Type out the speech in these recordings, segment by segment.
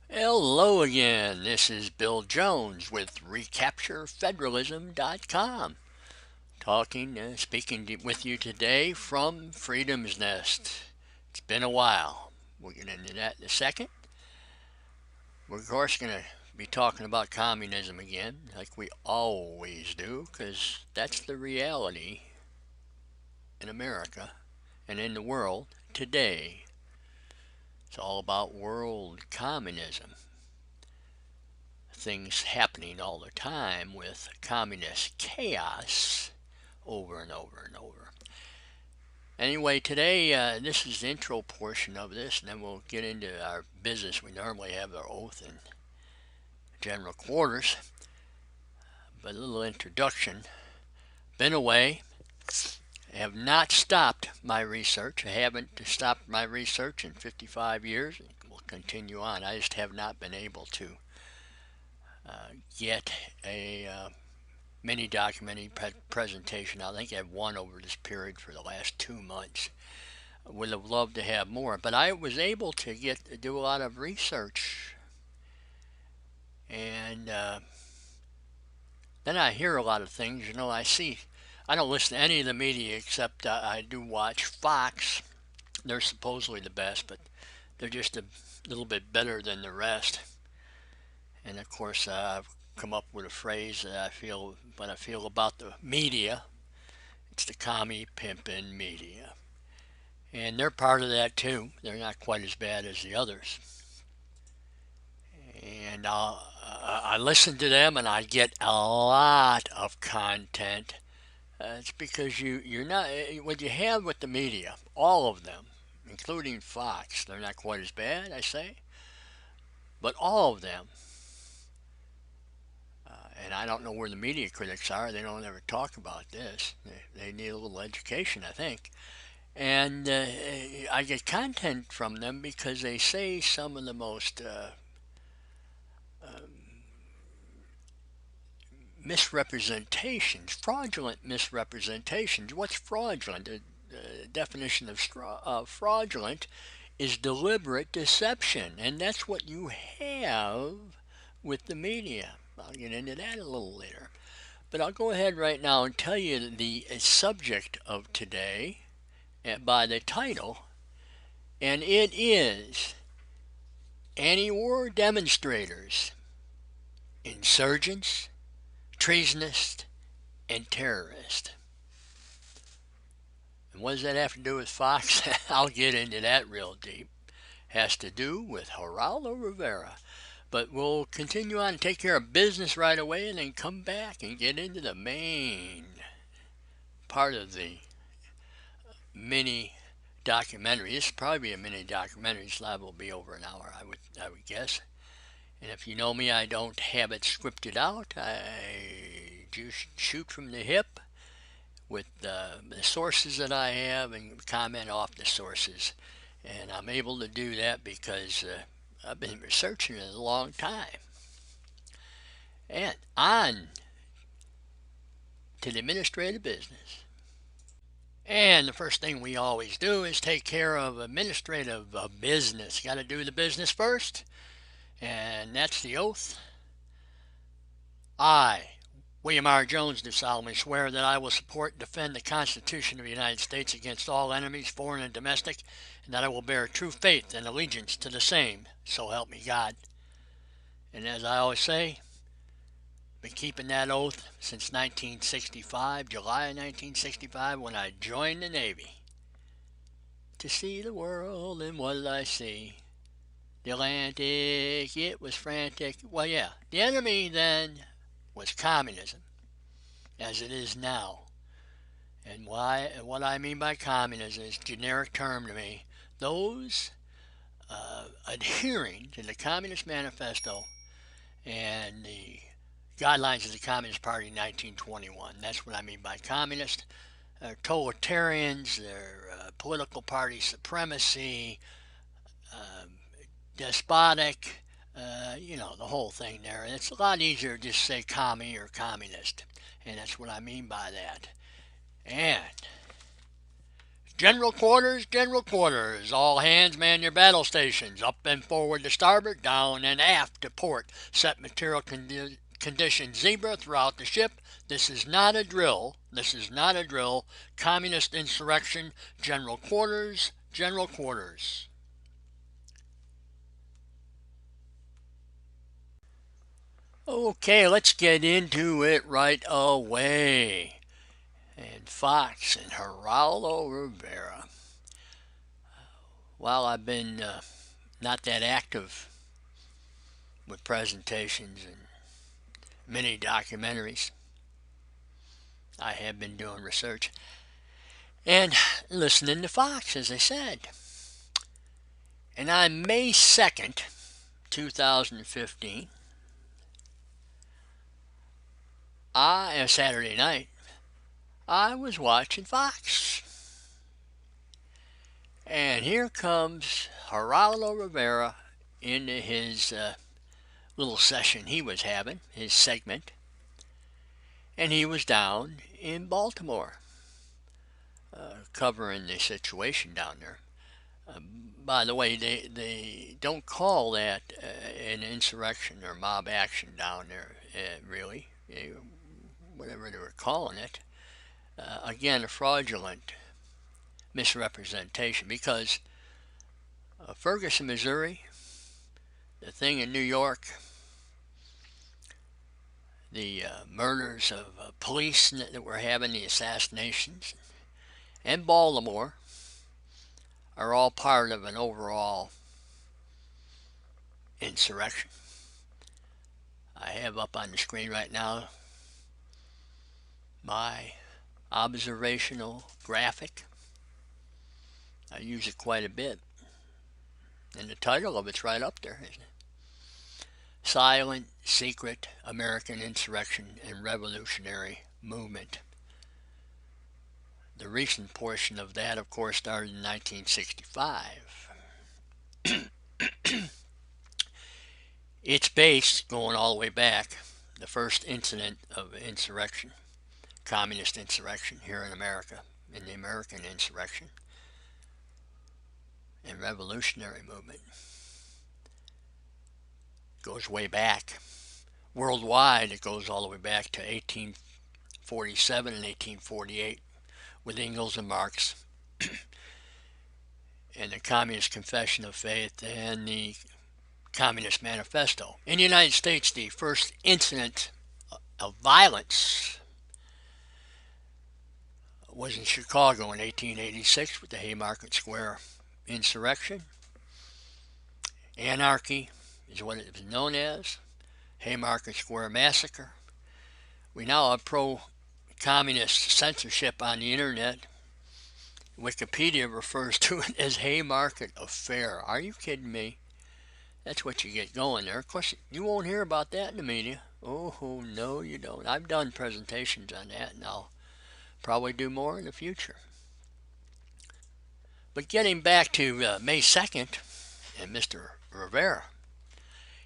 Hello again, this is Bill Jones with recapturefederalism.com speaking with you today from Freedom's Nest. It's been a while. We'll get into that in a second. We're of course going to be talking about communism again, like we always do, because that's the reality in America and in the world today. It's all about world communism. Things happening all the time with communist chaos over and over and over. Anyway, today, this is the intro portion of this, and then we'll get into our business. We normally have our oath in general quarters, but a little introduction. Been away. I have not stopped my research. I haven't stopped my research in 55 years. We'll continue on. I just have not been able to get a mini documentary presentation. I think I have one over this period for the last 2 months. I would have loved to have more, but I was able to do a lot of research, and then I hear a lot of things. I don't listen to any of the media except I do watch Fox. They're supposedly the best, but they're just a little bit better than the rest. And of course, I've come up with a phrase that I feel about the media. It's the commie pimpin' media. And they're part of that too. They're not quite as bad as the others. And I listen to them and I get a lot of content. It's because you're not, what you have with the media, all of them, including Fox, they're not quite as bad, I say, but all of them. And I don't know where the media critics are. They don't ever talk about this. They need a little education, I think. And I get content from them because they say some of the most misrepresentations, fraudulent misrepresentations. What's fraudulent? The definition of fraudulent is deliberate deception. And that's what you have with the media. I'll get into that a little later. But I'll go ahead right now and tell you the subject of today by the title, and it is Anti-War Demonstrators, Insurgents, Treasonist, and Terrorist. And what does that have to do with Fox? I'll get into that real deep. Has to do with Geraldo Rivera. But we'll continue on and take care of business right away and then come back and get into the main part of the mini documentary. This will probably be a mini documentary. This live will be over an hour, I would guess. And if you know me, I don't have it scripted out. I just shoot from the hip with the sources that I have and comment off the sources. And I'm able to do that because I've been researching it a long time. And on to the administrative business. And the first thing we always do is take care of administrative business. Got to do the business first, and that's the oath. I, William R. Jones, do solemnly swear that I will support and defend the Constitution of the United States against all enemies, foreign and domestic, and that I will bear true faith and allegiance to the same, so help me God. And as I always say, been keeping that oath since 1965, July 1965, when I joined the Navy. To see the world, and what did I see? The Atlantic, it was frantic. Well, yeah, the enemy then was communism, as it is now. And what I mean by communism is a generic term to me. Those adhering to the Communist Manifesto and the guidelines of the Communist Party in 1921. That's what I mean by communist. Totalitarians, their political party supremacy, despotic, the whole thing there. And it's a lot easier to just say commie or communist. And that's what I mean by that. And General quarters, all hands man your battle stations, up and forward to starboard, down and aft to port, set material condition zebra throughout the ship. This is not a drill, communist insurrection, general quarters. Okay, let's get into it right away. And Fox and Geraldo Rivera. While I've been not that active with presentations and mini documentaries, I have been doing research and listening to Fox, as I said. And on May 2nd, 2015, Saturday night, I was watching Fox. And here comes Geraldo Rivera into his little session he was having, his segment. And he was down in Baltimore, covering the situation down there. By the way, they don't call that an insurrection or mob action down there, really. Whatever they were calling it. Again, a fraudulent misrepresentation, because Ferguson, Missouri, the thing in New York, the murders of police that were having, the assassinations, and Baltimore are all part of an overall insurrection. I have up on the screen right now my observational graphic. I use it quite a bit. And the title of it's right up there, isn't it? Silent, Secret American Insurrection and Revolutionary Movement. The recent portion of that, of course, started in 1965. It's based, going all the way back, the first incident of insurrection, communist insurrection here in America, in the American insurrection and revolutionary movement. Goes way back. Worldwide, it goes all the way back to 1847 and 1848 with Engels and Marx and the Communist Confession of Faith and the Communist Manifesto. In the United States, the first incident of violence was in Chicago in 1886 with the Haymarket Square insurrection. Anarchy is what it was known as. Haymarket Square Massacre. We now have pro-communist censorship on the internet. Wikipedia refers to it as Haymarket Affair. Are you kidding me? That's what you get going there. Of course, you won't hear about that in the media. Oh, no, you don't. I've done presentations on that, and I'll probably do more in the future. But getting back to May 2nd and Mr. Rivera,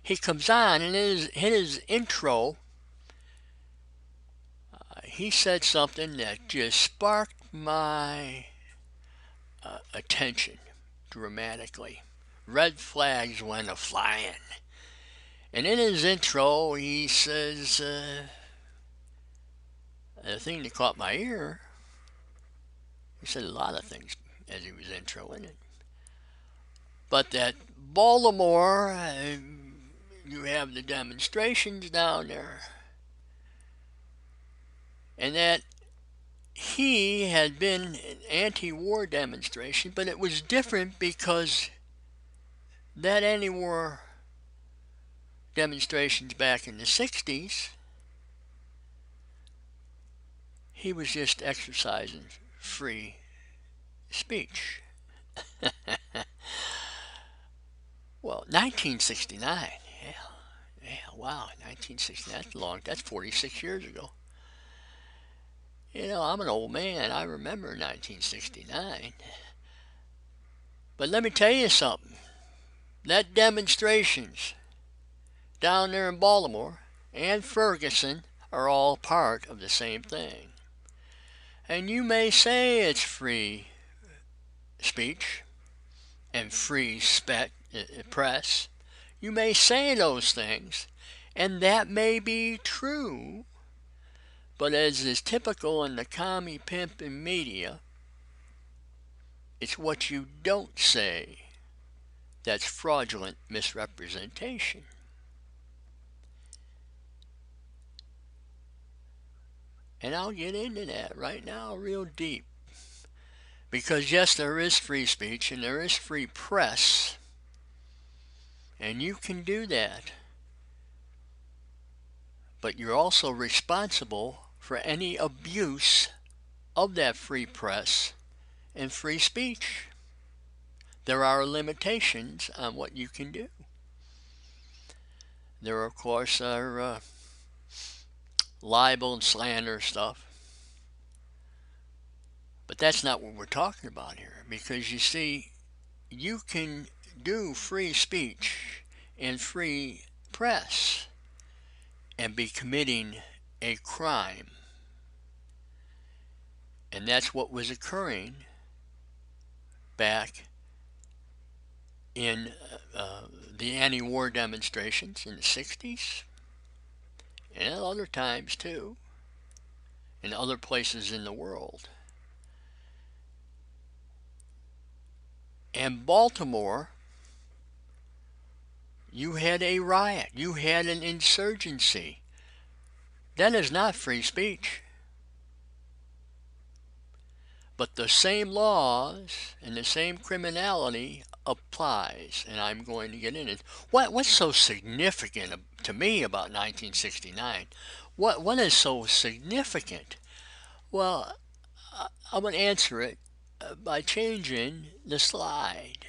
he comes on, and in his intro, he said something that just sparked my attention dramatically. Red flags went a-flying. And in his intro, he says, the thing that caught my ear, he said a lot of things as he was introing it, but that Baltimore, you have the demonstrations down there, and that he had been an anti-war demonstration, but it was different because that anti-war demonstrations back in the 60s, he was just exercising free speech. Well, 1969, yeah, wow, 1969, that's 46 years ago. You know, I'm an old man, I remember 1969. But let me tell you something, that demonstrations down there in Baltimore and Ferguson are all part of the same thing. And you may say it's free speech and free press, you may say those things, and that may be true, but as is typical in the commie pimp and media, it's what you don't say that's fraudulent misrepresentation. And I'll get into that right now real deep. Because yes, there is free speech and there is free press, and you can do that. But you're also responsible for any abuse of that free press and free speech. There are limitations on what you can do. There, of course, are libel and slander stuff. But that's not what we're talking about here. Because you see, you can do free speech and free press and be committing a crime. And that's what was occurring back in the anti-war demonstrations in the 60s and other times too, in other places in the world. And Baltimore, you had a riot, you had an insurgency. That is not free speech. But the same laws and the same criminality applies, and I'm going to get into it. What's so significant to me about 1969? What is so significant? Well, I'm going to answer it by changing the slide.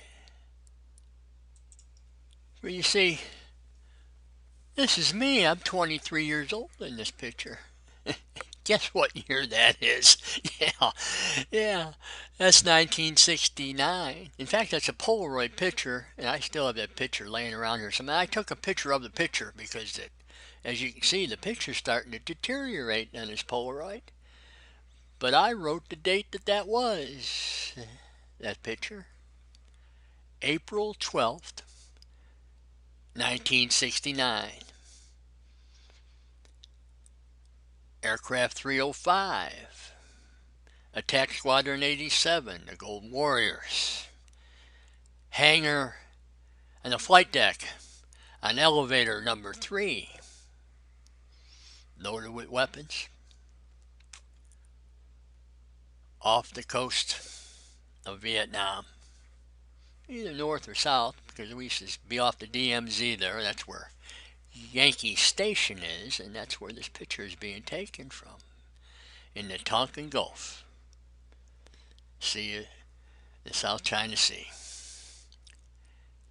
Well, you see, this is me. I'm 23 years old in this picture. Guess what year that is? Yeah, that's 1969. In fact, that's a Polaroid picture, and I still have that picture laying around here. So I took a picture of the picture because, as you can see, the picture's starting to deteriorate on this Polaroid. But I wrote the date that was, that picture. April 12th, 1969. Aircraft 305, Attack Squadron 87, the Gold Warriors, hangar and the flight deck on elevator number 3, loaded with weapons, off the coast of Vietnam, either north or south, because we used to be off the DMZ there. That's where Yankee Station is, and that's where this picture is being taken from, in the Tonkin Gulf. See the South China Sea.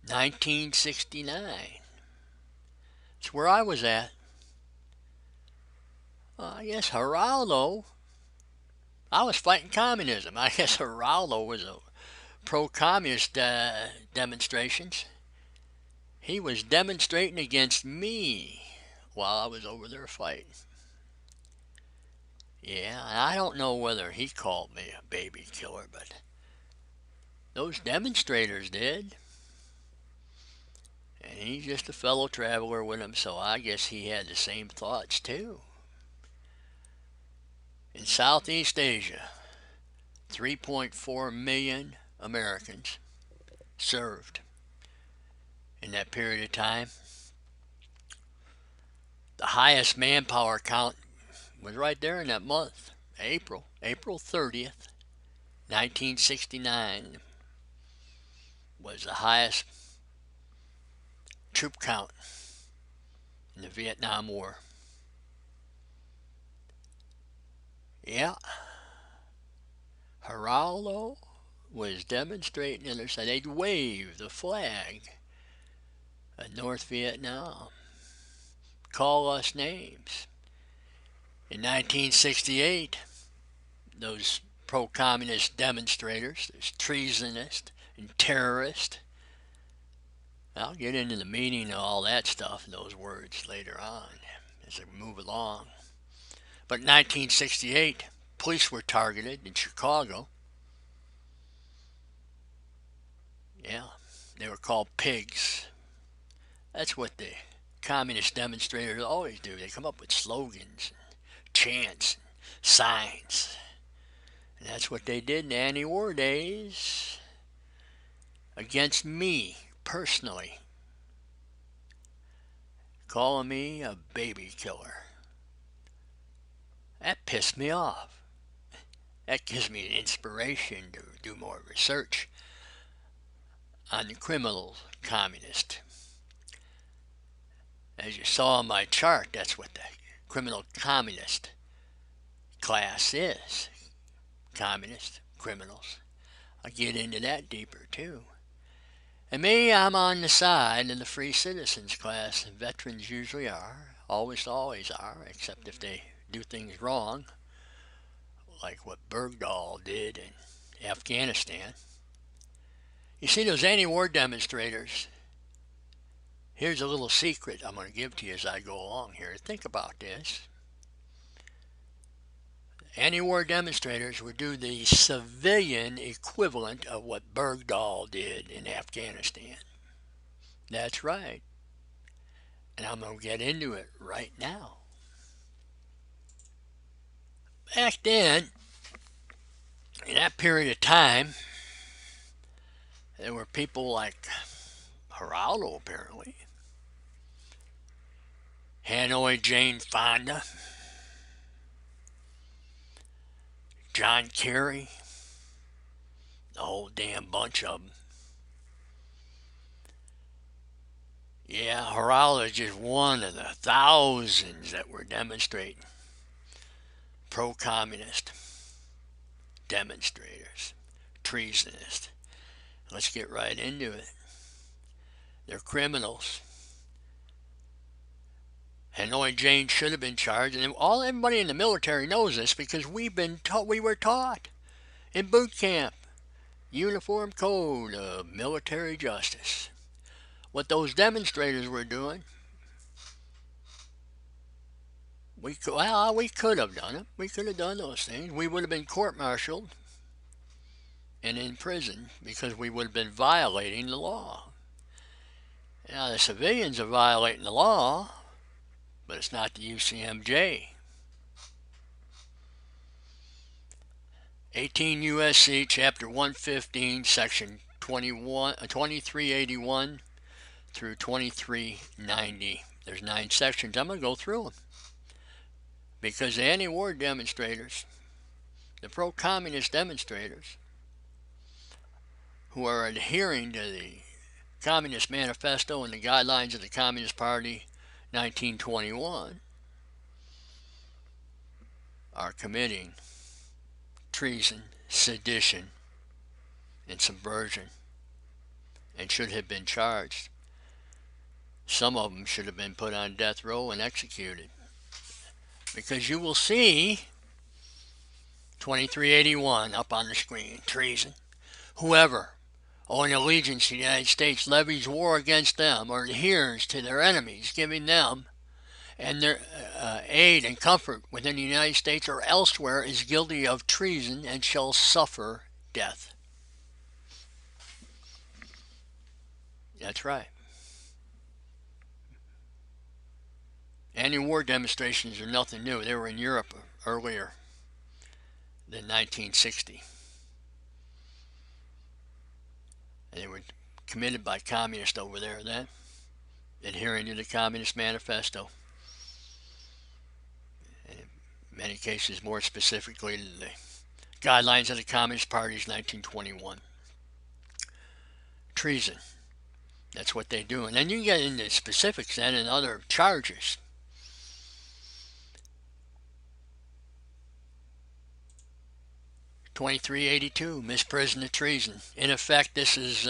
1969. It's where I was at. I guess Geraldo, I was fighting communism. I guess Geraldo was a pro-communist demonstrations. He was demonstrating against me while I was over there fighting. Yeah, and I don't know whether he called me a baby killer, but those demonstrators did. And he's just a fellow traveler with him, so I guess he had the same thoughts too. In Southeast Asia, 3.4 million Americans served in that period of time. The highest manpower count was right there in that month, April 30th, 1969 was the highest troop count in the Vietnam War. Yeah, Geraldo was demonstrating, and they'd wave the flag of North Vietnam, call us names. In 1968, those pro-communist demonstrators, those treasonists and terrorists, I'll get into the meaning of all that stuff, those words, later on as I move along. But in 1968, police were targeted in Chicago. Yeah, they were called pigs. That's what the communist demonstrators always do. They come up with slogans, chants, signs. And that's what they did in the anti-war days against me personally, calling me a baby killer. That pissed me off. That gives me an inspiration to do more research on the criminal communist. As you saw on my chart, that's what the criminal communist class is. Communist criminals. I'll get into that deeper too. And me, I'm on the side of the free citizens class. And veterans usually are. Always are, except if they do things wrong, like what Bergdahl did in Afghanistan. You see, those anti-war demonstrators, here's a little secret I'm going to give to you as I go along here. Think about this. Anti-war demonstrators would do the civilian equivalent of what Bergdahl did in Afghanistan. That's right. And I'm going to get into it right now. Back then, in that period of time, there were people like Geraldo, apparently, Hanoi Jane Fonda, John Kerry, the whole damn bunch of them. Yeah, Geraldo is just one of the thousands that were demonstrating. Pro-communist demonstrators, treasonists. Let's get right into it. They're criminals. Hanoi Jane should have been charged, and everybody in the military knows this because we were taught in boot camp, uniform code of military justice. What those demonstrators were doing, we could have done it. We could have done those things. We would have been court-martialed and in prison because we would have been violating the law. Now, the civilians are violating the law, but it's not the UCMJ. 18 U.S.C. Chapter 115, Section 2381 through 2390. There's 9 sections. I'm going to go through them. Because the anti-war demonstrators, the pro-communist demonstrators, who are adhering to the Communist Manifesto and the guidelines of the Communist Party 1921, are committing treason, sedition, and subversion, and should have been charged. Some of them should have been put on death row and executed. Because you will see 2381 up on the screen. Treason. Whoever, owing allegiance to the United States, levies war against them or adheres to their enemies, giving them and their aid and comfort within the United States or elsewhere, is guilty of treason and shall suffer death. That's right. Anti-war demonstrations are nothing new. They were in Europe earlier than 1960. And they were committed by communists over there then, adhering to the Communist Manifesto. And in many cases, more specifically, to the guidelines of the Communist Party's 1921. Treason. That's what they do. And then you can get into specifics then and other charges. (2382) misprision of treason. In effect, this is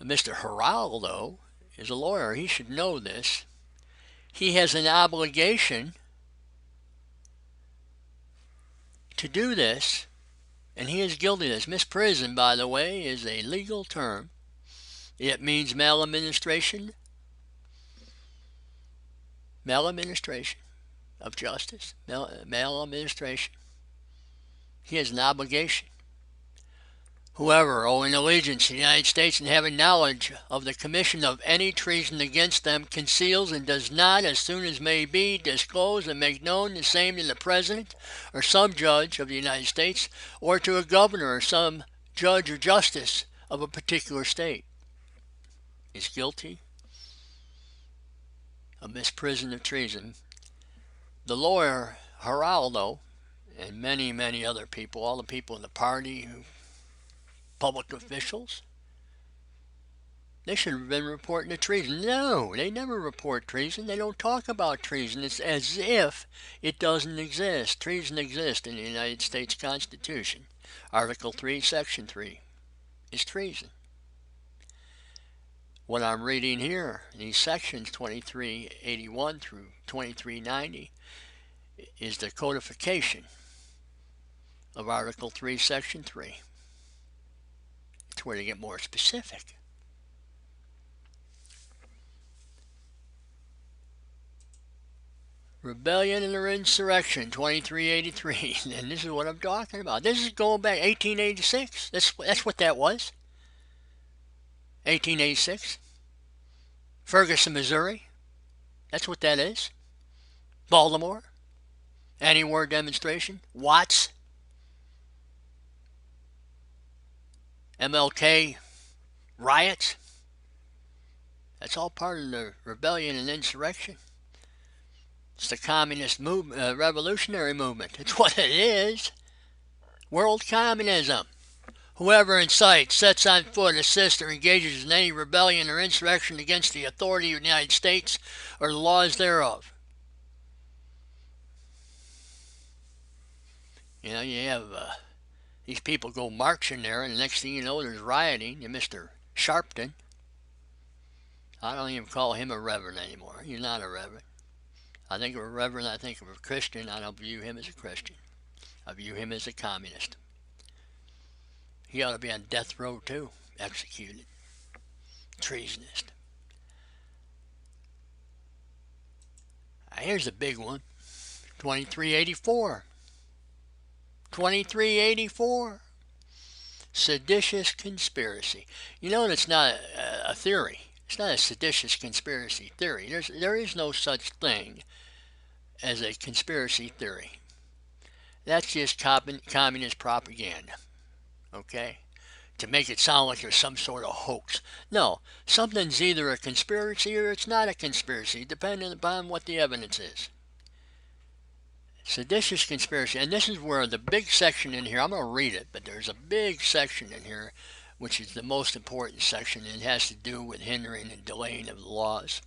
Mr. Geraldo is a lawyer. He should know this. He has an obligation to do this, and he is guilty of this. Misprison, by the way, is a legal term. It means maladministration of justice, maladministration. He has an obligation. whoever owing allegiance to the United States and having knowledge of the commission of any treason against them conceals and does not, as soon as may be, disclose and make known the same to the President or some judge of the United States, or to a governor or some judge or justice of a particular state, is guilty of misprision of treason. The lawyer Geraldo and many, many other people, all the people in the party, public officials, they should have been reporting the treason. No, they never report treason. They don't talk about treason. It's as if it doesn't exist. Treason exists in the United States Constitution. Article 3, Section 3 is treason. What I'm reading here, these sections 2381 through 2390, is the codification of Article 3, Section 3. It's where they get more specific. Rebellion and insurrection, 2383. And this is what I'm talking about. This is going back 1886. That's what that was. 1886. Ferguson, Missouri. That's what that is. Baltimore. Anti-war demonstration. Watts. MLK riots. That's all part of the rebellion and insurrection. It's the communist movement, revolutionary movement. It's what it is. World communism. Whoever incites, sets on foot, assists, or engages in any rebellion or insurrection against the authority of the United States or the laws thereof. You know, you have these people go marching there, and the next thing you know, there's rioting. And Mr. Sharpton, I don't even call him a reverend anymore. He's not a reverend. I think of a reverend, I think of a Christian. I don't view him as a Christian. I view him as a communist. He ought to be on death row too, executed. Treasonist. Here's a big one. 2384. 2384. Seditious conspiracy. You know, it's not a theory. It's not a seditious conspiracy theory. There is no such thing as a conspiracy theory. That's just communist propaganda. Okay? To make it sound like there's some sort of hoax. No, something's either a conspiracy or it's not a conspiracy, depending upon what the evidence is. Seditious conspiracy, and this is where the big section in here, I'm going to read it, but there's a big section in here which is the most important section, and it has to do with hindering and delaying of the laws.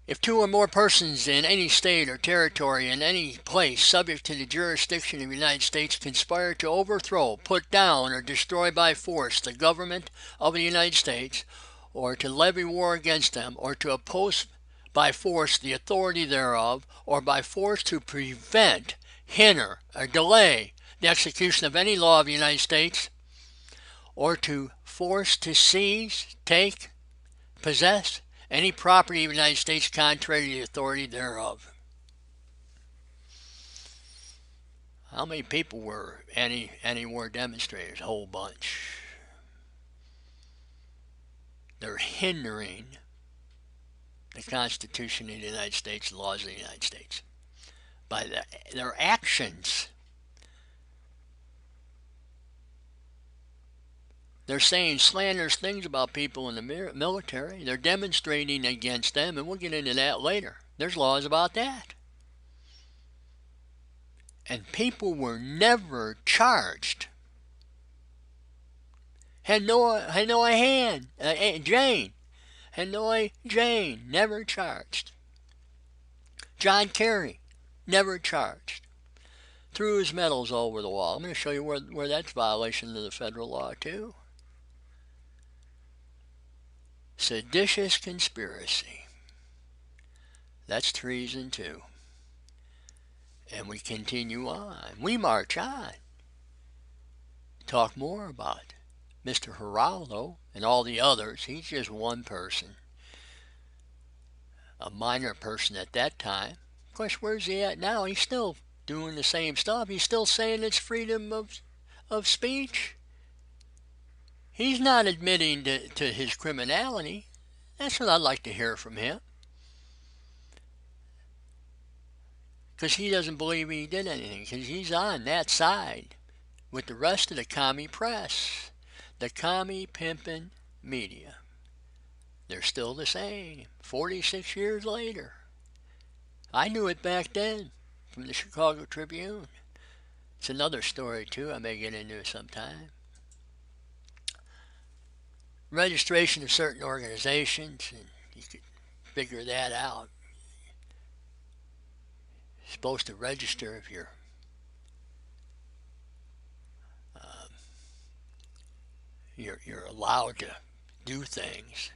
If two or more persons in any state or territory in any place subject to the jurisdiction of the United States conspire to overthrow, put down, or destroy by force the government of the United States, or to levy war against them, or to oppose by force the authority thereof, or by force to prevent, hinder, or delay the execution of any law of the United States, or to force to seize, take, possess any property of the United States contrary to the authority thereof. How many people were anti-war demonstrators? A whole bunch. They're hindering the Constitution of the United States, the laws of the United States, by their actions. They're saying slanderous things about people in the military. They're demonstrating against them, and we'll get into that later. There's laws about that. And people were never charged. Jane, Hanoi Jane, never charged. John Kerry, never charged. Threw his medals over the wall. I'm going to show you where that's violation of the federal law too. Seditious conspiracy. That's treason too. And we continue on. We march on. Talk more about Mr. Geraldo and all the others. He's just one person. A minor person at that time. Of course, where's he at now? He's still doing the same stuff. He's still saying it's freedom of of speech. He's not admitting to his criminality. That's what I'd like to hear from him. Because he doesn't believe he did anything. Because he's on that side with the rest of the commie press. The commie pimping media. They're still the same. 46 years later. I knew it back then from the Chicago Tribune. It's another story too I may get into sometime. Registration of certain organizations, and you could figure that out. You're supposed to register if you're allowed to do things.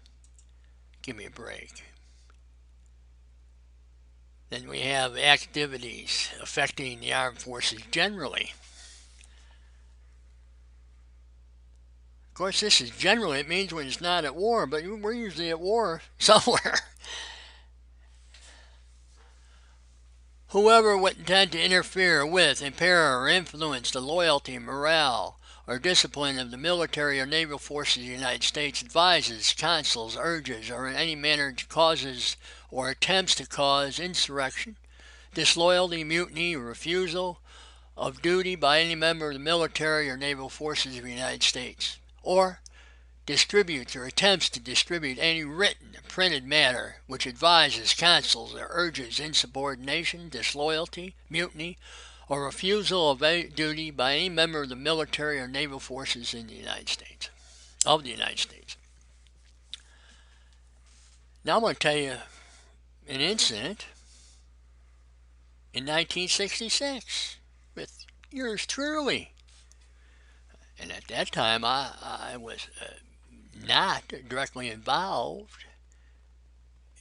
Give me a break. Then we have activities affecting the armed forces generally. Of course, this is generally, it means when it's not at war, but we're usually at war somewhere. Whoever would intend to interfere with, impair, or influence the loyalty, morale, or discipline of the military or naval forces of the United States advises, counsels, urges, or in any manner causes or attempts to cause insurrection, disloyalty, mutiny, or refusal of duty by any member of the military or naval forces of the United States, or distributes or attempts to distribute any written or printed matter which advises, counsels, or urges insubordination, disloyalty, mutiny, or refusal of duty by any member of the military or naval forces in the United States, of the United States. Now I'm going to tell you an incident in 1966 with yours truly. And at that time, I was not directly involved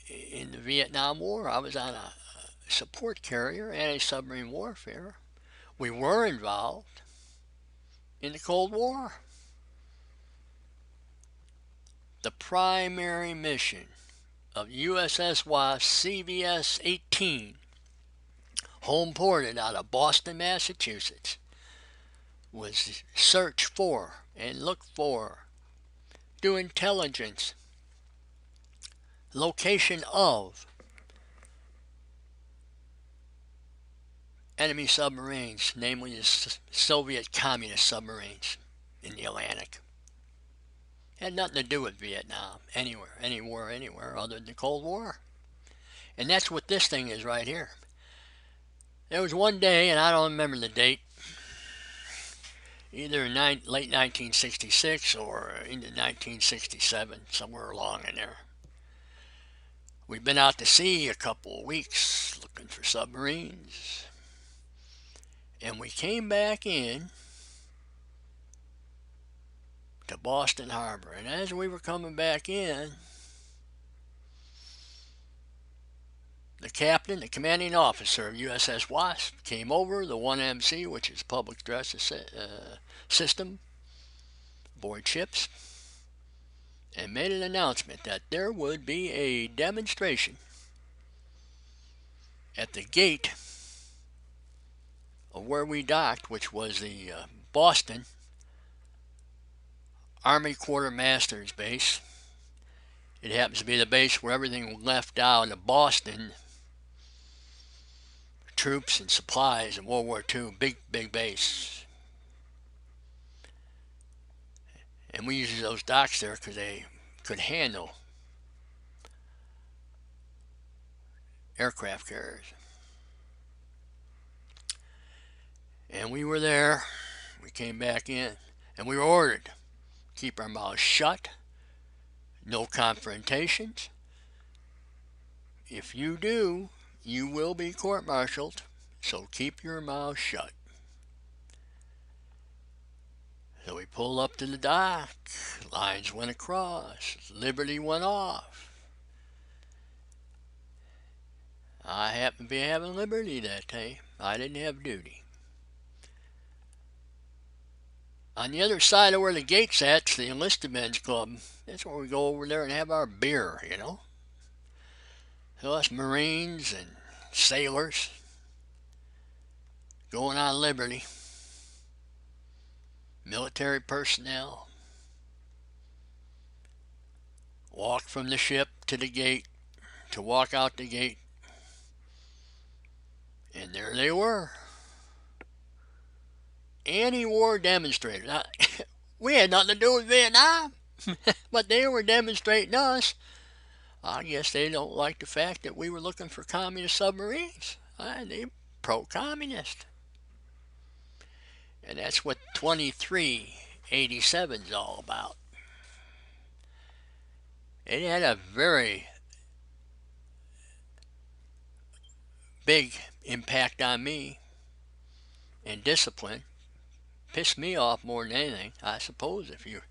in the Vietnam War. I was on a support carrier, anti-submarine warfare. We were involved in the Cold War. The primary mission of USS Wasp CVS-18, home ported out of Boston, Massachusetts, was search for and look for, do intelligence, location of enemy submarines, namely the Soviet communist submarines in the Atlantic. Had nothing to do with Vietnam, anywhere, any war, anywhere other than the Cold War. And that's what this thing is right here. There was one day, and I don't remember the date, either in late 1966 or into 1967, somewhere along in there. We'd been out to sea a couple of weeks looking for submarines. And we came back in to Boston Harbor. And as we were coming back in, the captain, the commanding officer of USS Wasp, came over the 1MC, which is public address system, aboard ships, and made an announcement that there would be a demonstration at the gate of where we docked, which was the Boston Army Quartermaster's base. It happens to be the base where everything left out of Boston, troops and supplies in World War II, big base. And we used those docks there because they could handle aircraft carriers. And we were there, we came back in, and we were ordered to keep our mouths shut, no confrontations. If you do, you will be court-martialed, so keep your mouth shut. So we pulled up to the dock, lines went across, Liberty went off. I happened to be having Liberty that day. I didn't have duty. On the other side of where the gate's at, the Enlisted Men's Club. That's where we go over there and have our beer, you know. So us Marines and sailors going on Liberty. military personnel walk from the ship to the gate, to walk out the gate, and there they were. Anti-war demonstrators. Now, we had nothing to do with Vietnam, but they were demonstrating us. I guess they don't like the fact that we were looking for communist submarines. They pro-communist. And that's what 2387 is all about. It had a very big impact on me and discipline. Pissed me off more than anything. I suppose if you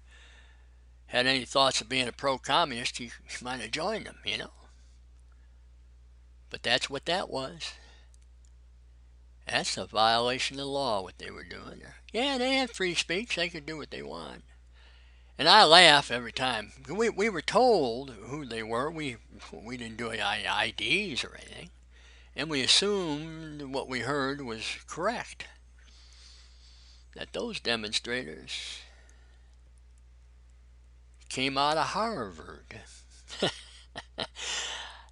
had any thoughts of being a pro-communist, you might have joined them, you know. But that's what that was. That's a violation of the law, what they were doing there. Yeah, they had free speech. They could do what they want. And I laugh every time. We were told who they were. We didn't do IDs or anything. And we assumed what we heard was correct. That those demonstrators came out of Harvard.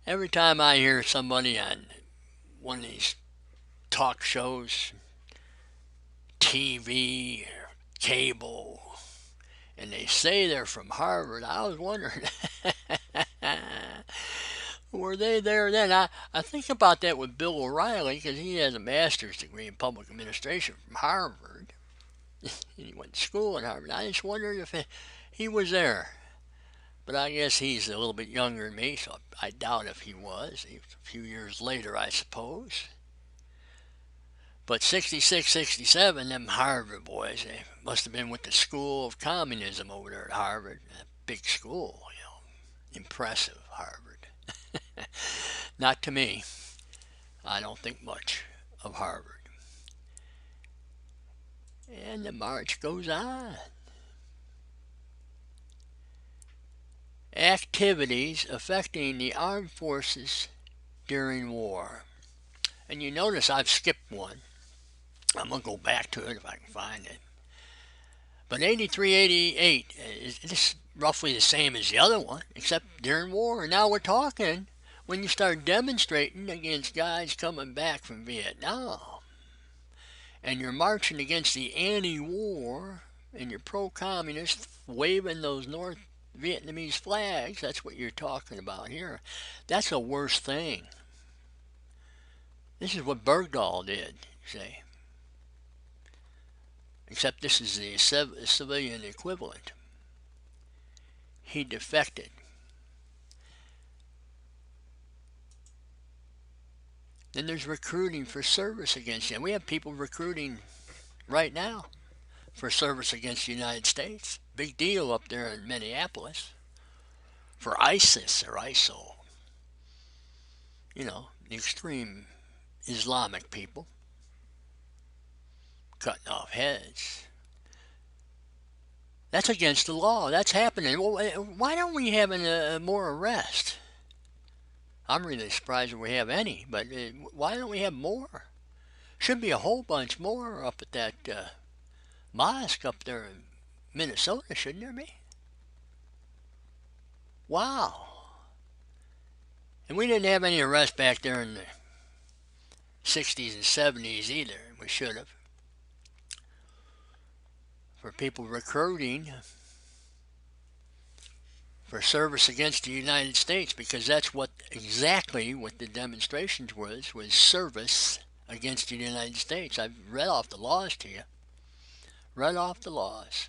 Every time I hear somebody on one of these talk shows, TV, or cable, and they say they're from Harvard, I was wondering, were they there then? I think about that with Bill O'Reilly, because he has a master's degree in public administration from Harvard. He went to school at Harvard. I just wondered if he was there. But I guess he's a little bit younger than me, so I doubt if he was. He was a few years later, I suppose. But 66, 67, them Harvard boys, they must have been with the School of Communism over there at Harvard. A big school, you know. Impressive, Harvard. Not to me. I don't think much of Harvard. And the march goes on. Activities affecting the armed forces during war. And you notice I've skipped one. I'm going to go back to it if I can find it. But 83-88 is roughly the same as the other one, except during war. And now we're talking when you start demonstrating against guys coming back from Vietnam. And you're marching against the anti-war, and you're pro-communist, waving those North Vietnamese flags. That's what you're talking about here. That's a worse thing. This is what Bergdahl did, say. Except this is the civilian equivalent. He defected. Then there's recruiting for service against him. We have people recruiting right now for service against the United States. Big deal up there in Minneapolis. For ISIS or ISIL. You know, the extreme Islamic people. Cutting off heads. That's against the law. That's happening. Well, why don't we have more arrests? I'm really surprised that we have any, but why don't we have more? Should be a whole bunch more up at that mosque up there in Minnesota, shouldn't there be? Wow. And we didn't have any arrests back there in the 60s and 70s either. We should have. For people recruiting for service against the United States, because that's exactly what the demonstrations was service against the United States. I've read off the laws to you. Read off the laws.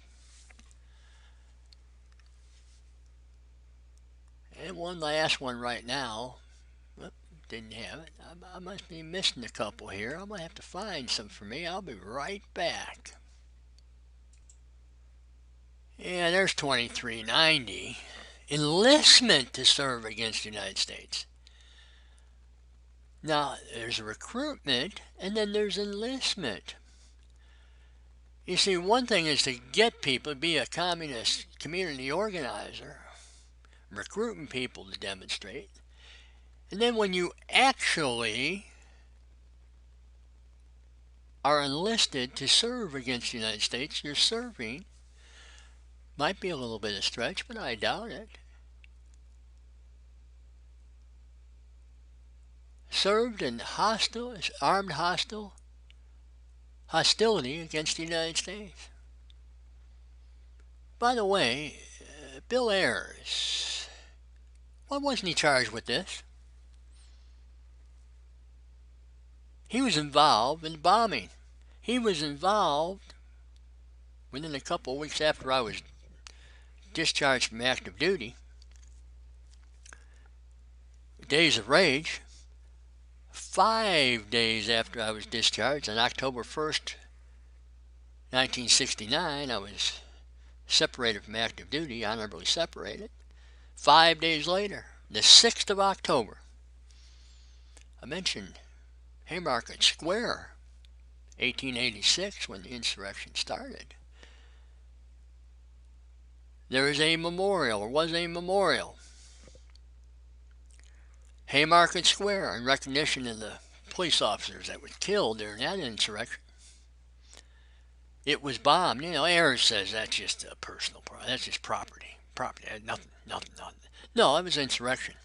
And one last one right now. Whoop, didn't have it. I must be missing a couple here. I'm going to have to find some for me. I'll be right back. Yeah, there's 2390. Enlistment to serve against the United States. Now, there's recruitment, and then there's enlistment. You see, one thing is to get people to be a communist community organizer, recruiting people to demonstrate. And then when you actually are enlisted to serve against the United States. You're serving. Might be a little bit of stretch, but I doubt it. Served in armed hostility against the United States. By the way, Bill Ayers, why wasn't he charged with this? He was involved in the bombing. He was involved within a couple of weeks after I was discharged from active duty. Days of Rage. 5 days after I was discharged, on October 1st, 1969, I was separated from active duty, honorably separated. 5 days later, the 6th of October, I mentioned Haymarket Square, 1886, when the insurrection started. There is a memorial, or was a memorial, Haymarket Square, in recognition of the police officers that were killed during that insurrection. It was bombed. You know, Ayers says that's just a personal property. That's just property. Property. Nothing. No, it was insurrection.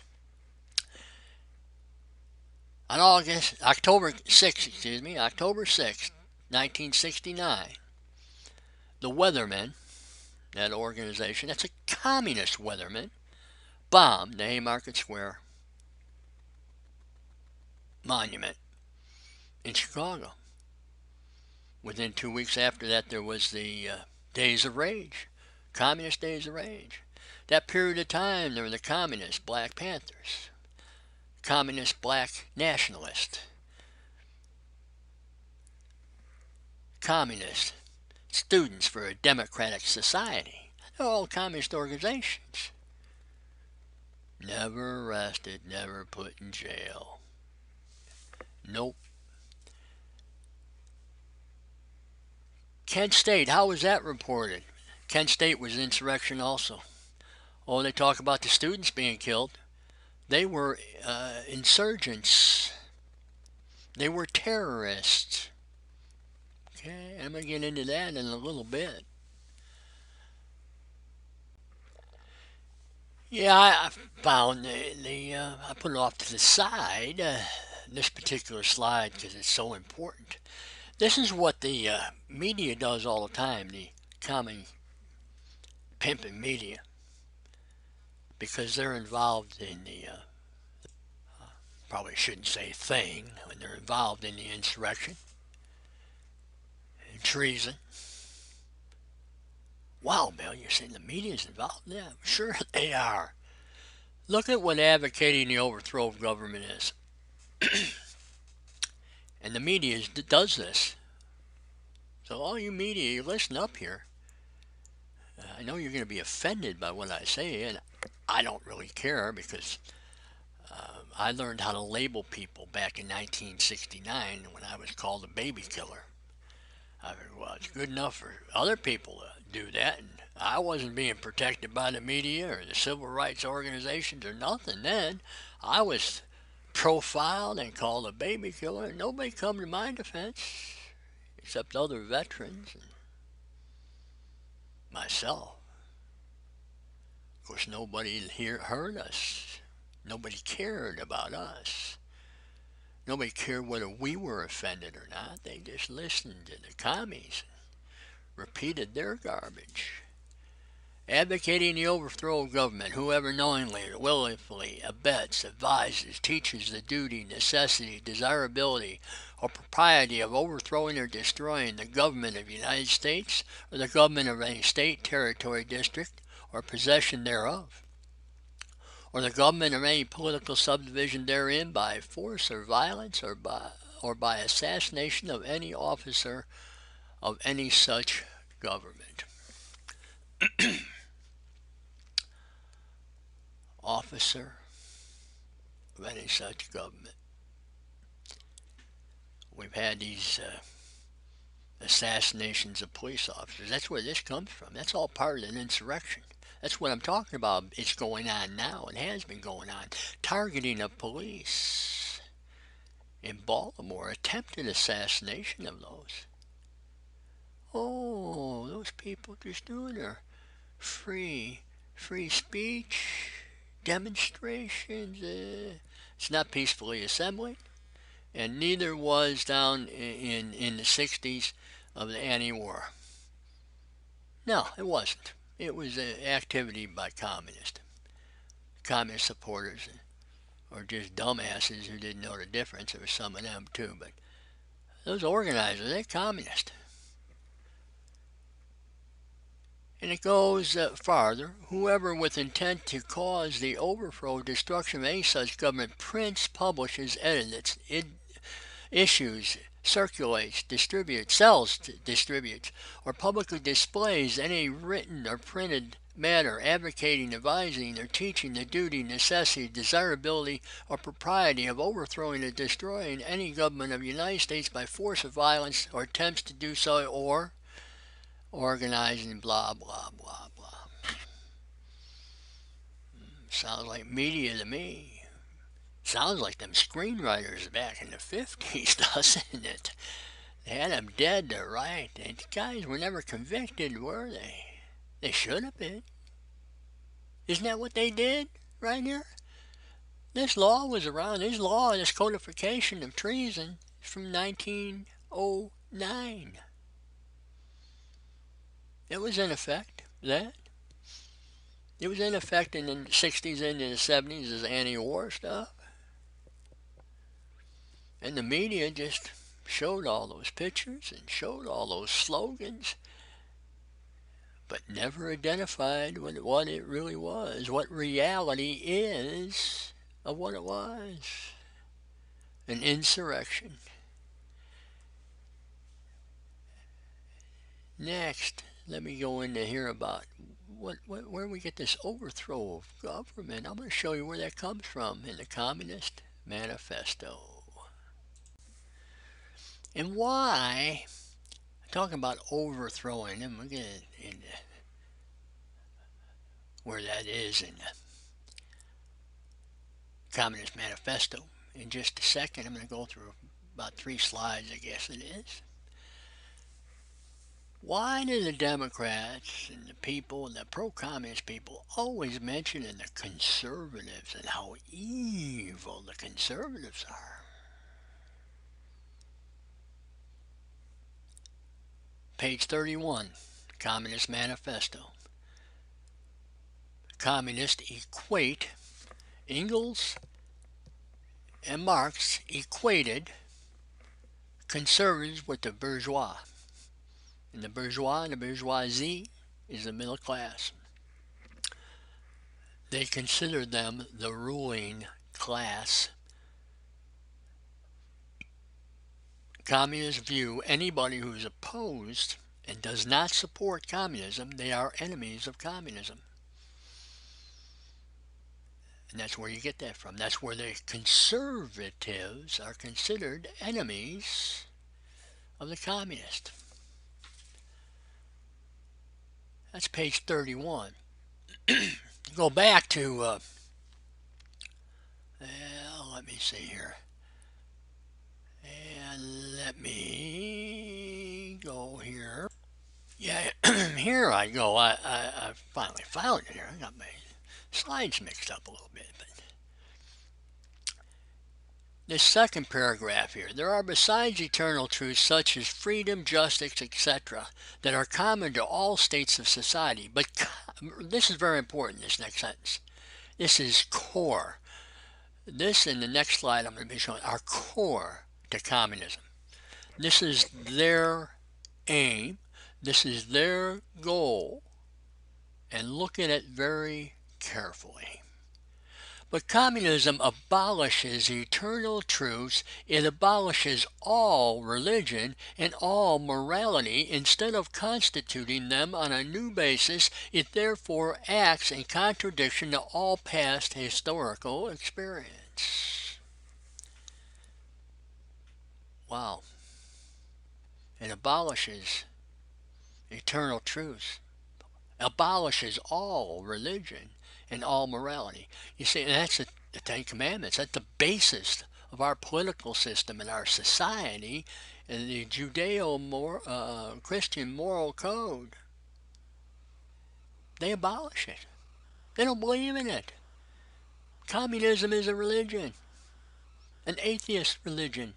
On October 6th, 1969, the Weathermen, that organization, that's a communist Weathermen, bombed the Haymarket Square Monument in Chicago. Within 2 weeks after that, there was the Days of Rage, Communist Days of Rage. That period of time, there were the Communist Black Panthers, Communist Black Nationalists, Communist Students for a Democratic Society. They're all communist organizations. Never arrested, never put in jail. Nope. Kent State, how was that reported? Kent State was insurrection also. Oh, they talk about the students being killed. They were insurgents. They were terrorists. Okay, I'm going to get into that in a little bit. Yeah, I found I put it off to the side, this particular slide, because it's so important. This is what the media does all the time, the common pimping media, because they're involved in the, probably shouldn't say thing, when they're involved in the insurrection and treason. Wow, Bill, you're saying the media's involved? Yeah, sure they are. Look at what advocating the overthrow of government is. And the media does this. So all you media, you listen up here. I know you're going to be offended by what I say, and I don't really care, because I learned how to label people back in 1969 when I was called a baby killer. I figured, well, it's good enough for other people to do that, and I wasn't being protected by the media or the civil rights organizations or nothing then. I was profiled and called a baby killer, and nobody come to my defense except other veterans and myself. Of course, nobody here heard us. Nobody cared about us. Nobody cared whether we were offended or not. They just listened to the commies and repeated their garbage. Advocating the overthrow of government, whoever knowingly or willfully abets, advises, teaches the duty, necessity, desirability, or propriety of overthrowing or destroying the government of the United States or the government of any state, territory, district, or possession thereof, or the government of any political subdivision therein by force or violence, or by assassination of any officer of any such government. Officer of any such government. We've had these assassinations of police officers. That's where this comes from. That's all part of an insurrection. That's what I'm talking about. It's going on now and has been going on. Targeting of police in Baltimore, attempted assassination of those. Oh, those people just doing their free speech, demonstrations. It's not peacefully assembling, and neither was down in the 60s of the anti-war. No, it wasn't. It was an activity by communist supporters, or just dumbasses who didn't know the difference. There was some of them too, but those organizers, they're communist. And it goes farther. Whoever with intent to cause the overthrow or destruction of any such government prints, publishes, edits, issues, circulates, distributes, sells, distributes, or publicly displays any written or printed matter advocating, advising, or teaching the duty, necessity, desirability, or propriety of overthrowing or destroying any government of the United States by force or violence, or attempts to do so, or organizing, blah, blah, blah, blah. Sounds like media to me. Sounds like them screenwriters back in the 50s, doesn't it? They had them dead to right. And the guys were never convicted, were they? They should have been. Isn't that what they did right here? This law was around. This codification of treason is from 1909. It was in effect then. It was in effect in the 60s into the 70s as anti-war stuff. And the media just showed all those pictures and showed all those slogans, but never identified what it really was, what reality is of what it was. An insurrection. Next, let me go into here about where we get this overthrow of government. I'm going to show you where that comes from in the Communist Manifesto. And why, talking about overthrowing, and we'll get into where that is in the Communist Manifesto in just a second. I'm going to go through about 3 slides, I guess it is. Why do the Democrats and the people, the pro-communist people, always mention the conservatives and how evil the conservatives are? Page 31, Communist Manifesto. Communists equate, Engels and Marx equated conservatives with the bourgeois. And the bourgeois and the bourgeoisie is the middle class. They considered them the ruling class. Communists view anybody who is opposed and does not support communism, they are enemies of communism. And that's where you get that from. That's where the conservatives are considered enemies of the communists. That's page 31. Go back to, let me see here. And let me go here. Yeah, here I go. I finally found it here. I got my slides mixed up a little bit. But this second paragraph here. There are besides eternal truths such as freedom, justice, etc. that are common to all states of society. But this is very important, this next sentence. This is core. This and the next slide I'm going to be showing are core to communism. This is their aim. This is their goal. And look at it very carefully. But communism abolishes eternal truths. It abolishes all religion and all morality. Instead of constituting them on a new basis, it therefore acts in contradiction to all past historical experience. Wow. It abolishes eternal truths. Abolishes all religion and all morality. You see, that's the Ten Commandments. That's the basis of our political system and our society, and the Judeo-Christian moral code. They abolish it. They don't believe in it. Communism is a religion, an atheist religion.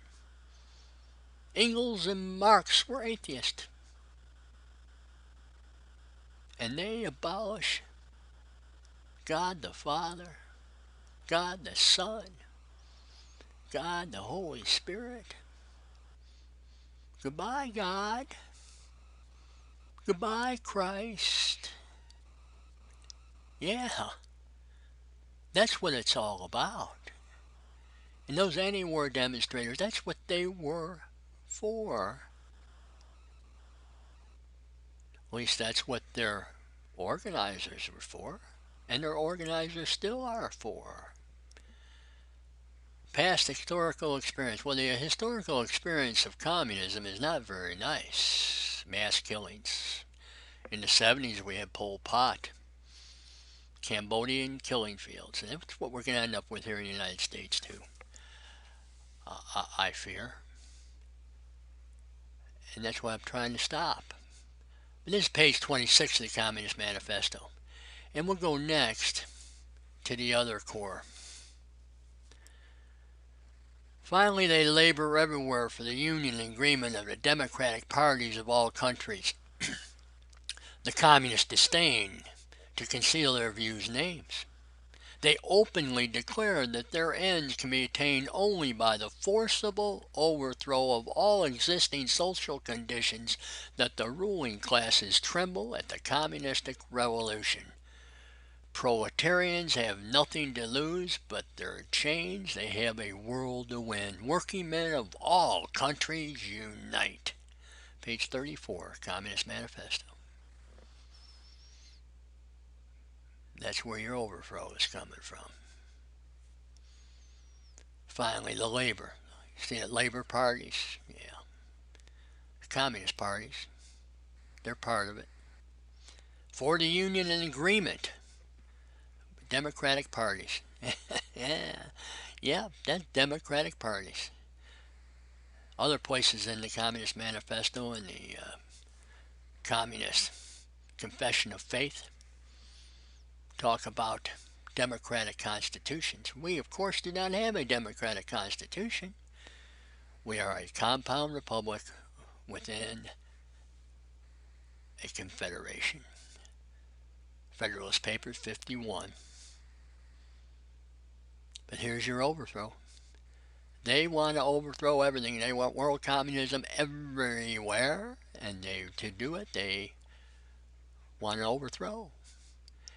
Engels and Marx were atheists. And they abolish God the Father, God the Son, God the Holy Spirit. Goodbye, God. Goodbye, Christ. Yeah, that's what it's all about. And those anti-war demonstrators, that's what they were for. At least that's what their organizers were for. And their organizers still are for. Past historical experience. Well, the historical experience of communism is not very nice. Mass killings. In the 70s, we had Pol Pot. Cambodian killing fields. And that's what we're going to end up with here in the United States, too. I fear. And that's why I'm trying to stop. But this is page 26 of the Communist Manifesto. And we'll go next to the other core. Finally, they labor everywhere for the union and agreement of the democratic parties of all countries. The communist disdain to conceal their views and aims. They openly declare that their ends can be attained only by the forcible overthrow of all existing social conditions that the ruling classes tremble at the communistic revolution. Proletarians have nothing to lose but their chains. They have a world to win. Working men of all countries unite. Page 34, Communist Manifesto. That's where your overthrow is coming from. Finally, the labor. See the labor parties? Yeah. The communist parties. They're part of it. For the union and agreement. Democratic parties. Yeah, that's democratic parties. Other places in the Communist Manifesto and the Communist Confession of Faith talk about democratic constitutions. We, of course, do not have a democratic constitution. We are a compound republic within a confederation. Federalist Papers 51. But here's your overthrow. They want to overthrow everything. They want world communism everywhere. And to do it, they want to overthrow.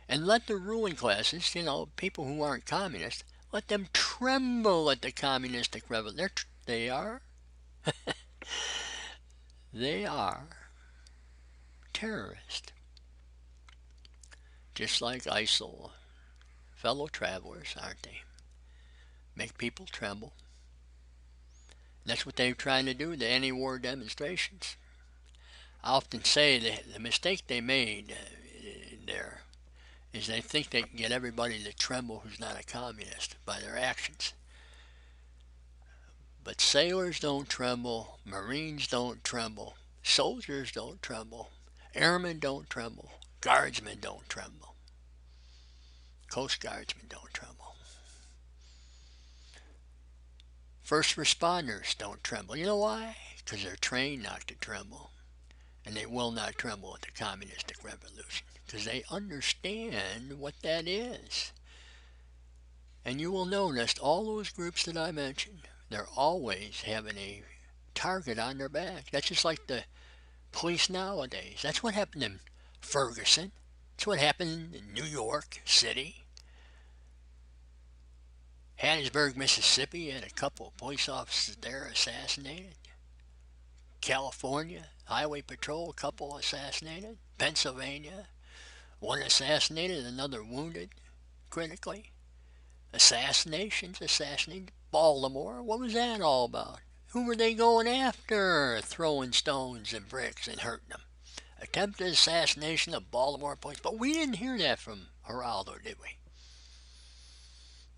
And let the ruling classes, people who aren't communists, let them tremble at the communistic revolution. They are terrorists. Just like ISIL, fellow travelers, aren't they? Make people tremble. That's what they're trying to do, the anti-war demonstrations. I often say that the mistake they made there is they think they can get everybody to tremble who's not a communist by their actions. But sailors don't tremble, Marines don't tremble, soldiers don't tremble, airmen don't tremble, guardsmen don't tremble, Coast Guardsmen don't tremble. First responders don't tremble. You know why? Because they're trained not to tremble. And they will not tremble at the communistic revolution. Because they understand what that is. And you will notice all those groups that I mentioned, they're always having a target on their back. That's just like the police nowadays. That's what happened in Ferguson. That's what happened in New York City. Hattiesburg, Mississippi, had a couple of police officers there assassinated. California, Highway Patrol, a couple assassinated. Pennsylvania, one assassinated, another wounded critically. Assassinated. Baltimore, what was that all about? Who were they going after? Throwing stones and bricks and hurting them. Attempted assassination of Baltimore police. But we didn't hear that from Geraldo, did we?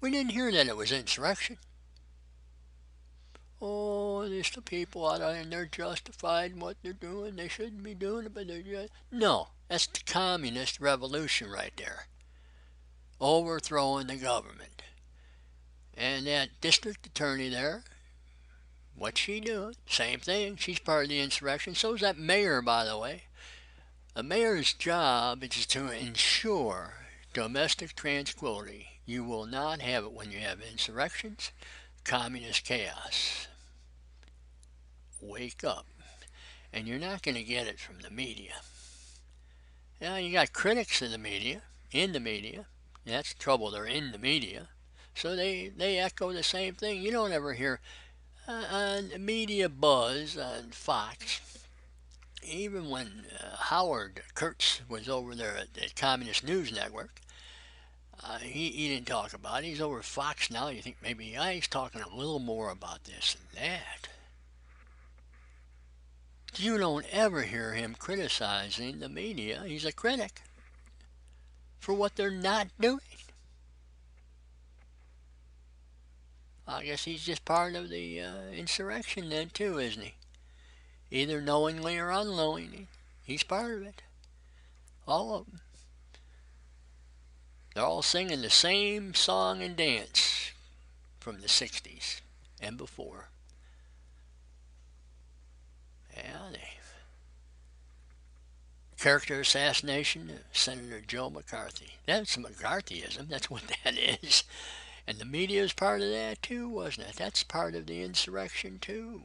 We didn't hear that it was insurrection. oh, there's the people out there and they're justified in what they're doing. They shouldn't be doing it, but they're just... No, that's the communist revolution right there. Overthrowing the government. And that district attorney there, what's she doing? Same thing. She's part of the insurrection. So is that mayor, by the way. A mayor's job is to ensure domestic tranquility. You will not have it when you have insurrections, communist chaos. Wake up. And you're not going to get it from the media. Now, you got critics of the media, in the media. That's the trouble, they're in the media. So they echo the same thing. You don't ever hear on media buzz on Fox, even when Howard Kurtz was over there at the Communist News Network, he didn't talk about it. He's over at Fox now. You think maybe he's talking a little more about this and that. You don't ever hear him criticizing the media. He's a critic for what they're not doing. I guess he's just part of the insurrection then too, isn't he? Either knowingly or unknowingly. He's part of it. All of them. They're all singing the same song and dance from the 60s and before. Yeah, character assassination of Senator Joe McCarthy. That's McCarthyism. That's what that is. And the media is part of that too, wasn't it? That's part of the insurrection too.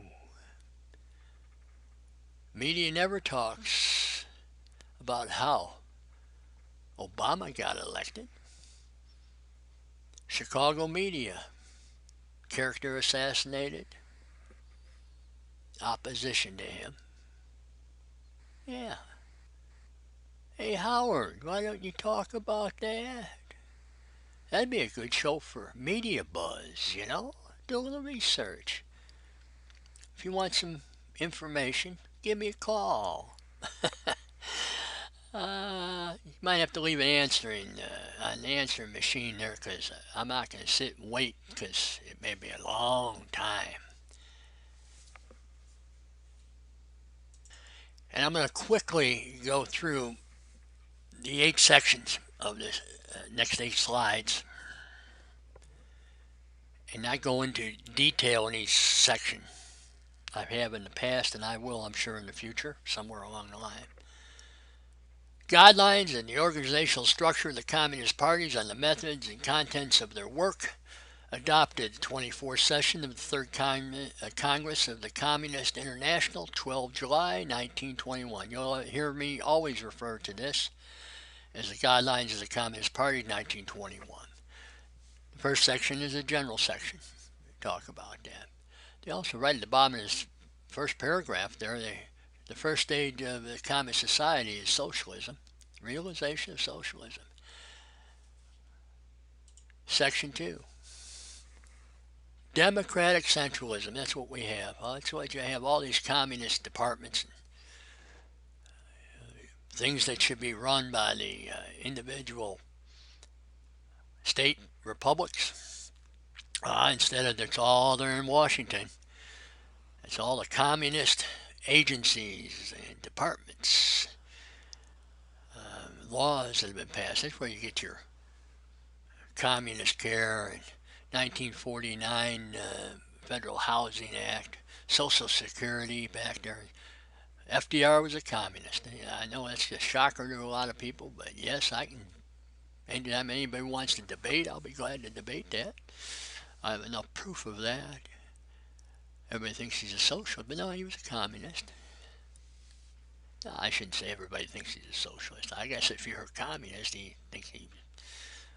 Media never talks about how Obama got elected. Chicago media, character assassinated, opposition to him. Yeah. Hey, Howard, why don't you talk about that? That'd be a good show for media buzz, you know? Do a little research. If you want some information, give me a call. You might have to leave an answering an answering machine there, because I'm not going to sit and wait, because it may be a long time. And I'm going to quickly go through the 8 sections of this next 8 slides, and not go into detail in each section. I have in the past, and I will, I'm sure, in the future, somewhere along the line. Guidelines and the organizational structure of the Communist parties on the methods and contents of their work, adopted 24th session of the 3rd Congress of the Communist International, 12 July 1921. You'll hear me always refer to this as the Guidelines of the Communist Party, 1921. The first section is a general section. We talk about that. They also write at the bottom of this first paragraph there, the first stage of the communist society is socialism, realization of socialism. Section 2. Democratic centralism, that's what we have. That's what you have, all these communist departments, things that should be run by the individual state republics. Instead of it's all there in Washington. It's all the communist agencies and departments. Laws that have been passed. That's where you get your communist care and 1949 Federal Housing Act, Social Security back there. FDR was a communist. I know that's a shocker to a lot of people, but yes, I can. Anytime anybody wants to debate, I'll be glad to debate that. I have enough proof of that. Everybody thinks he's a socialist, but no, he was a communist. No, I shouldn't say everybody thinks he's a socialist. I guess if you're a communist, he thinks he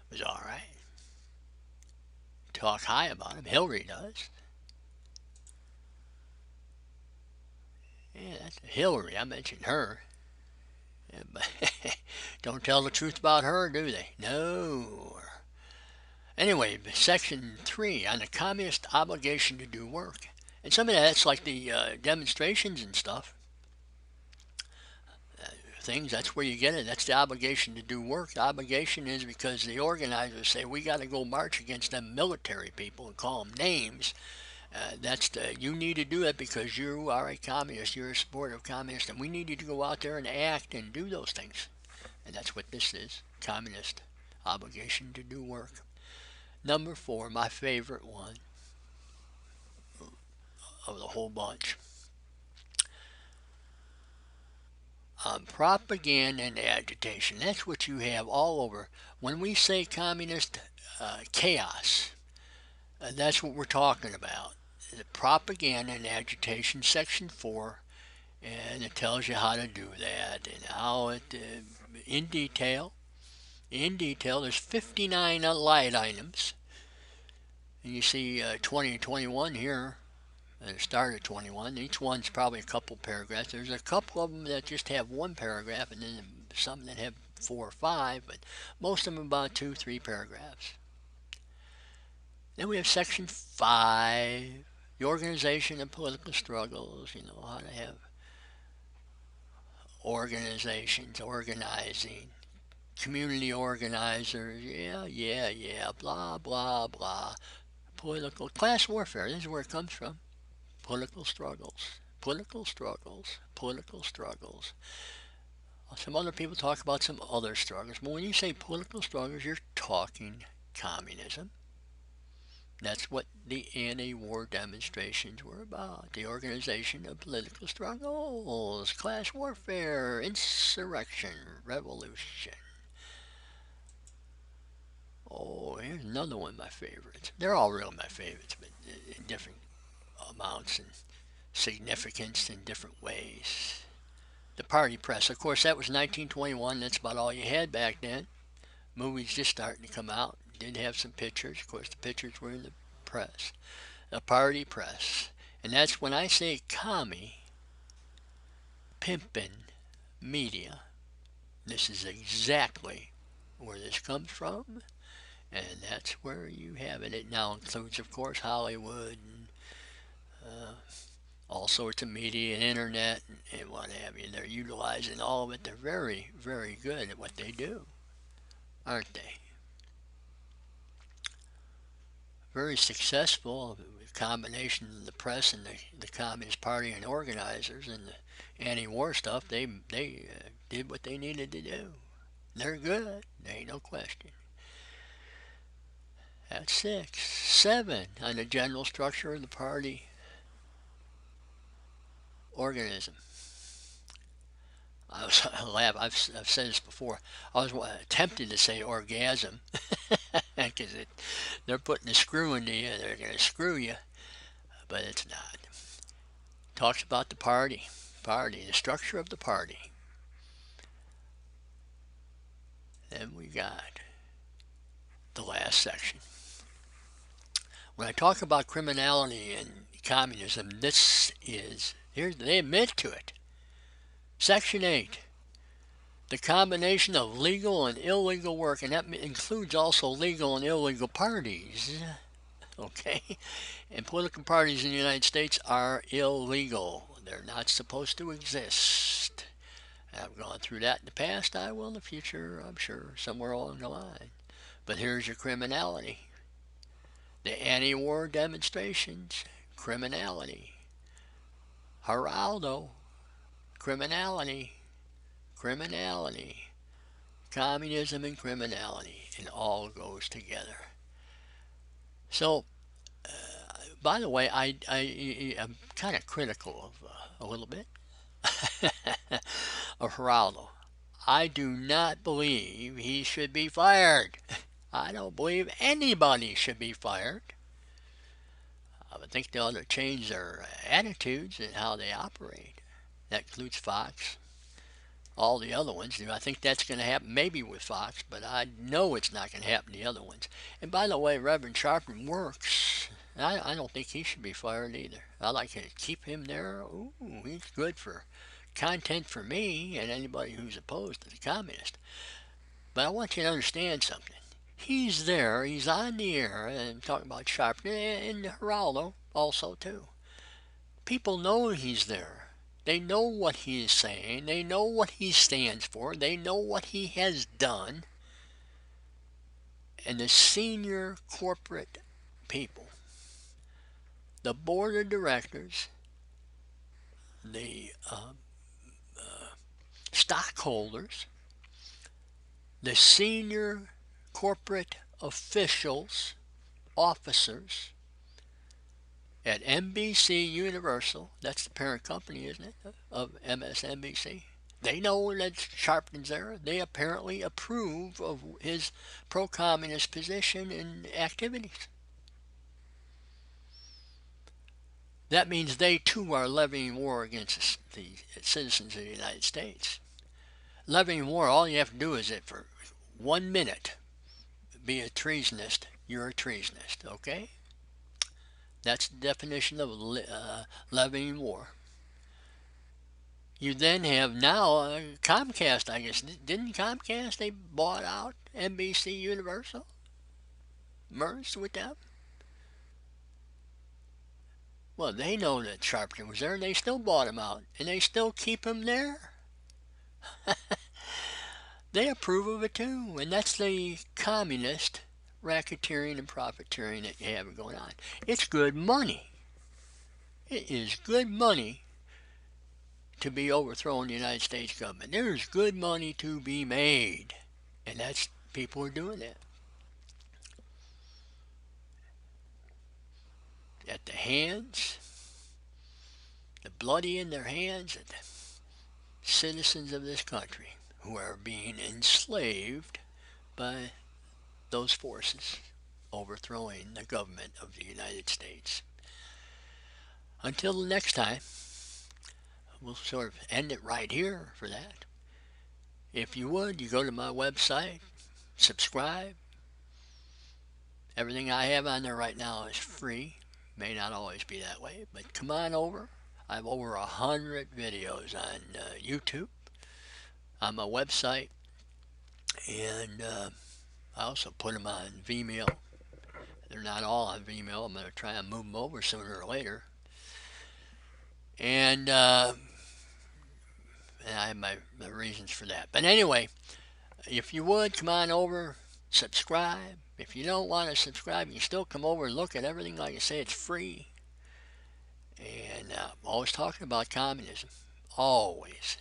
was all right. Talk high about him. Hillary does. Yeah, that's Hillary. I mentioned her. Yeah, but don't tell the truth about her, do they? No. Anyway, section 3 on the communist obligation to do work. And some of that's like the demonstrations and stuff. Things, that's where you get it. That's the obligation to do work. The obligation is because the organizers say we got to go march against them military people and call them names You need to do it because you are a communist. You're a supporter of communists, and we need you to go out there and act and do those things. And that's what this is: communist obligation to do work. Number 4, my favorite one of the whole bunch. Propaganda and agitation. That's what you have all over. When we say communist chaos, that's what we're talking about. The propaganda and agitation, section 4, and it tells you how to do that and how it, in detail. In detail, there's 59 light items. And you see 20 and 21 here. At the start of 21. Each one's probably a couple paragraphs. There's a couple of them that just have one paragraph, and then some that have 4 or 5, but most of them about 2, 3 paragraphs. Then we have section 5, the organization of political struggles, how to have organizations, organizing, community organizers, blah, blah, blah. Political, class warfare, this is where it comes from. Political struggles, political struggles, political struggles. Some other people talk about some other struggles, but when you say political struggles, you're talking communism. That's what the anti-war demonstrations were about. The organization of political struggles, class warfare, insurrection, revolution. Oh, here's another one of my favorites. They're all really my favorites, but in different amounts and significance in different ways. The party press, of course, that was 1921. That's about all you had back then. Movies just starting to come out. Did have some pictures. Of course, the pictures were in the press. The party press. And that's when I say commie, pimpin' media. This is exactly where this comes from. And that's where you have it. It now includes, of course, Hollywood and all sorts of media and internet and what have you. They're utilizing all of it. They're very, very good at what they do, aren't they? Very successful combination of the press and the Communist Party and organizers and the anti-war stuff. They did what they needed to do. They're good. There ain't no question. That's 6. 7 on the general structure of the party organism. I laugh. I've said this before. I was tempted to say orgasm because they're putting a screw into you. They're going to screw you, but it's not. Talks about the party, the structure of the party. Then we got the last section. When I talk about criminality and communism, this is, they admit to it. Section 8, the combination of legal and illegal work, and that includes also legal and illegal parties. Okay? And political parties in the United States are illegal. They're not supposed to exist. I've gone through that in the past. I will in the future, I'm sure, somewhere along the line. But here's your criminality. The anti-war demonstrations, criminality. Geraldo, criminality. Communism and criminality. It all goes together. So, by the way, I'm kind of critical of a little bit of Geraldo. I do not believe he should be fired. I don't believe anybody should be fired. I would think they ought to change their attitudes and how they operate. That includes Fox, all the other ones. I think that's going to happen maybe with Fox, but I know it's not going to happen to the other ones. And by the way, Reverend Sharpton works. I don't think he should be fired either. I like to keep him there. Ooh, he's good for content for me and anybody who's opposed to the communist. But I want you to understand something. He's there, he's on the air, and I'm talking about Sharpton and Geraldo also too. People know he's there. They know what he is saying. They know what he stands for. They know what he has done. And the senior corporate people the board of directors, the stockholders, the senior corporate officials, officers at NBC Universal, that's the parent company, isn't it, of MSNBC. They know that Sharpton's there. They apparently approve of his pro-communist position and activities. That means they too are levying war against the citizens of the United States. Levying war, all you have to do is it for 1 minute be a treasonist. You're a treasonist, okay? That's the definition of levying war. You then have now Comcast, I guess. Didn't Comcast, they bought out NBC Universal? Merged with them? Well, they know that Sharpton was there, and they still bought him out, and they still keep him there. They approve of it too, and that's the communist racketeering and profiteering that you have going on. It's good money. It is good money to be overthrowing the United States government. There's good money to be made, and that's people are doing that. At the hands, the bloody in their hands, of the citizens of this country who are being enslaved by those forces overthrowing the government of the United States. Until the next time, we'll sort of end it right here for that. If you would, you go to my website, subscribe. Everything I have on there right now is free. May not always be that way, but come on over. I have over 100 videos on YouTube, on my website, and I also put them on Vimeo. They're not all on Vimeo. I'm going to try and move them over sooner or later. And I have my reasons for that. But anyway, if you would, come on over, subscribe. If you don't want to subscribe, you can still come over and look at everything. Like I say, it's free. And I'm always talking about communism. Always.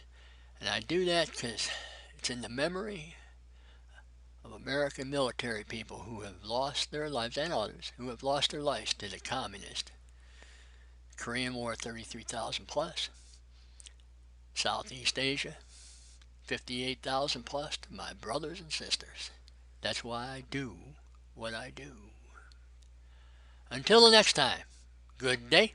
And I do that because it's in the memory of American military people who have lost their lives, and others who have lost their lives to the communist. Korean War, 33,000 plus. Southeast Asia, 58,000 plus to my brothers and sisters. That's why I do what I do. Until the next time, good day.